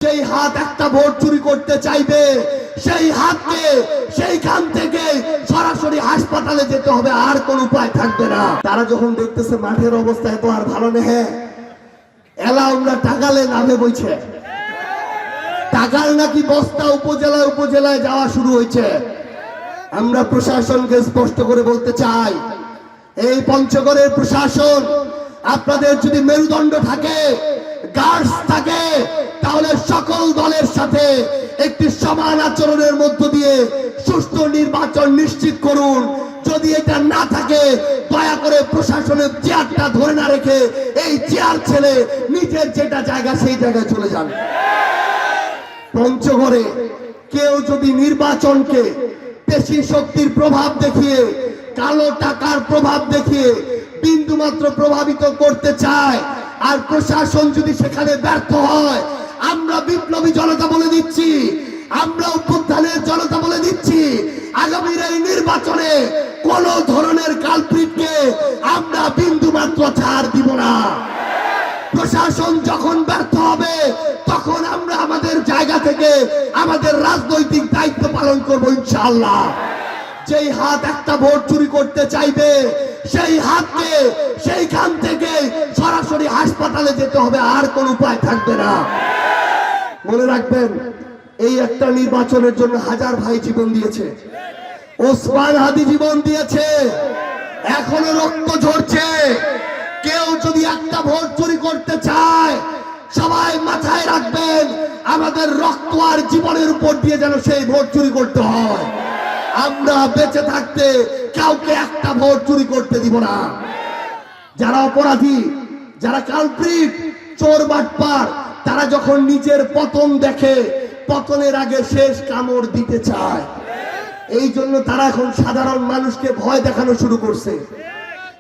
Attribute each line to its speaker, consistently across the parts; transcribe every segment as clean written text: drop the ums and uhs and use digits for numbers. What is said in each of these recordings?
Speaker 1: সেই হাত একটা ভোট চুরি করতে চাইবে, সেই হাতকে সেইখান থেকে সরাসরি হাসপাতালে যেতে হবে, আর কোন উপায় থাকবে না। তারা যখন দেখতেছে মাঠের অবস্থা এত আর ভালো নেই, এলাউন্ডা টাকালে নামে বইছে, টাকার নাকি বস্তা উপজেলায় উপজেলায় যাওয়া শুরু হয়েছে। আমরা প্রশাসনকে স্পষ্ট করে বলতে চাই, এই পঞ্চগড়ের প্রশাসন, আপনাদের যদি মেরুদণ্ড থাকে, গার্ডস থাকে, তাহলে সকল দলের সাথে একটি সমান আচরণের মধ্য দিয়ে সুষ্ঠু নির্বাচন নিশ্চিত করুন। যদি এটা না থাকে, দয়া করে প্রশাসনের চেয়ারটা ধরে না রেখে এই চেয়ার ছেড়ে নিজের যেটা জায়গা সেই জায়গায় চলে যান। পঞ্চগড়ে কেউ যদি নির্বাচনকে পেশি শক্তির প্রভাব দেখিয়ে, কালো টাকার প্রভাব দেখিয়ে বিন্দুমাত্র প্রভাবিত করতে চায়, আর প্রশাসন যদি সেখানে ব্যর্থ হয়, আমরা বিপ্লবী জনতা বলে দিচ্ছি, আমরা অভ্যুত্থানের জনতা বলে দিচ্ছি, আগামীর এই নির্বাচনে কোন ধরনের কালপ্রিটকে আমরা বিন্দুমাত্র ছাড় দিব না। প্রশাসন যখন ব্যর্থ হবে, তখন আমরা আমাদের জায়গা থেকে আমাদের রাজনৈতিক দায়িত্ব পালন করব ইনশাআল্লাহ। যেই হাত একটা ভোট চুরি করতে চাইবে, সেই হাতকে সেইখান থেকে সরাসরি হাসপাতালে যেতে হবে, আর কোন উপায় থাকবে না। মনে রাখবেন, এই একটা নির্বাচনের জন্য হাজার ভাই জীবন দিয়েছে, ওসমান হাদি জীবন দিয়েছে, এখনো রক্ত ঝরছে। কেউ যদি একটা ভোট চুরি করতে চায়, সবাই মাথায় রাখবেন, আমাদের রক্ত আর জীবনের উপর দিয়ে যেন সেই ভোট চুরি করতে হয়। আমরা বেঁচে থাকতে কাউকে একটা ভোট চুরি করতে দিব না। যারা অপরাধী, যারা কালপ্রিট, চোর বাটপার, তারা যখন নিজের পতন দেখে, পতনের আগে শেষ কামড় দিতে চায়। এই জন্য তারা এখন সাধারণ মানুষকে ভয় দেখানো শুরু করছে।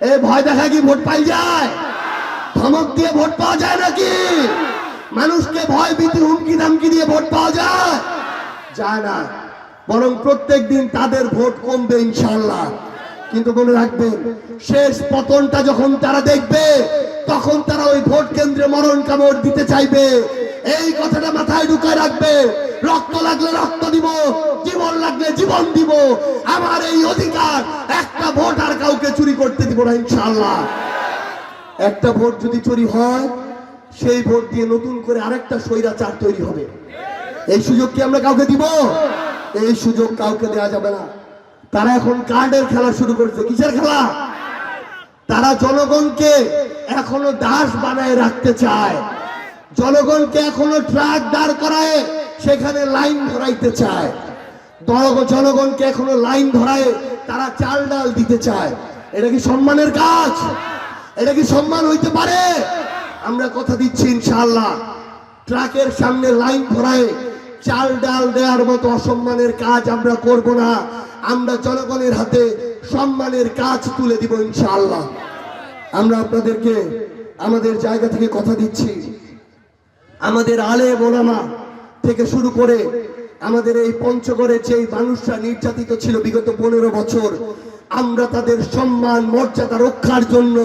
Speaker 1: এই ভয় দেখা কি ভোট পাই যায়? ধমক দিয়ে ভোট পাওয়া যায় নাকি? মানুষকে ভয় ভীতি হুমকি ধামকি দিয়ে ভোট পাওয়া যায়? যায় না। বরং প্রত্যেক দিন তাদের ভোট কমবে ইনশাআল্লাহ। কিন্তু মনে রাখবেন, শেষ পতনটা যখন তারা দেখবে, তখন তারা ওই ভোট কেন্দ্রে মরণ কামড় দিতে চাইবে। এই কথাটা মাথায় ঢুকায় রাখবে, রক্ত লাগলে রক্ত দিব, জীবন লাগলে জীবন দিব। আমার এই অধিকার, একটা ভোট আর কাউকে চুরি করতে দিব না ইনশাআল্লাহ। একটা ভোট যদি চুরি হয়, সেই ভোট দিয়ে নতুন করে আরেকটা স্বৈরাচার তৈরি হবে। এই সুযোগ কি আমরা কাউকে দিব? এই সুযোগ কাউকে দেওয়া যাবে না। তারা এখন কার্ডের খেলা শুরু করেছে। কিসের খেলা? তারা জনগণকে এখনো দাস বানায় রাখতে চায়, জনগণকে এখনো ট্রাক দাঁড় করায় সেখানে লাইন ধরাইতে চায়, জনগণকে এখনো লাইন ধরায় তারা চাল ডাল দিতে চায়। এটা কি সম্মানের কাজ? এটা কি সম্মান হইতে পারে? আমরা কথা দিচ্ছি ইনশাআল্লাহ, ট্রাকের সামনে লাইন ধরায় চাল ডাল দেওয়ার মতো অসম্মানের কাজ আমরা করব না। আমরা জনগণের হাতে সম্মানের কাজ তুলে দিব ইনশাআল্লাহ। আমরা আপনাদেরকে আমাদের জায়গা থেকে কথা দিচ্ছি, আমাদের আলেম ওলামা থেকে শুরু করে আমাদের এই পঞ্চগড়ে যে মানুষরা নির্যাতিত ছিল বিগত 15 বছর, আমরা তাদের সম্মান মর্যাদা রক্ষার জন্য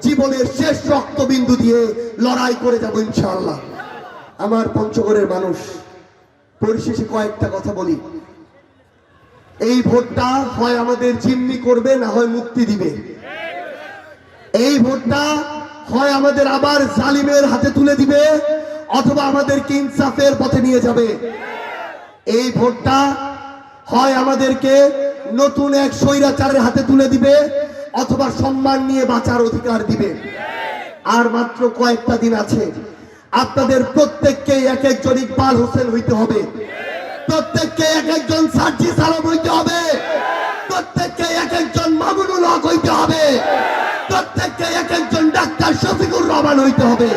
Speaker 1: জীবনের শেষ রক্তবিন্দু দিয়ে লড়াই করে যাব ইনশাআল্লাহ। আমার পঞ্চগড়ের মানুষ, পরিশেষে কয়েকটা কথা বলি। এই ভোটটা হয় আমাদের জিম্মি করবে, না হয় মুক্তি দিবে। এই ভোটটা হয় আমাদের আবার জালিমের হাতে তুলে দিবে, অথবা আমাদেরকে ইনসাফের পথে নিয়ে যাবে। এই ভোটটা হয় আমাদেরকে নতুন এক স্বৈরাচারের হাতে তুলে দিবে, অথবা সম্মান নিয়ে বাঁচার অধিকার দিবে। আর মাত্র কয়েকটা দিন আছে। আপনাদের প্রত্যেককে এক একজন ইকবাল হোসেন হইতে হবে, প্রত্যেককে এক একজন সার্জিস আলম হইতে হবে, প্রত্যেককে এক একজন মামুনুল হক হইতে হবে, প্রত্যেককে এক একজন ডাক্তার শফিকুর রহমান হইতে হবে।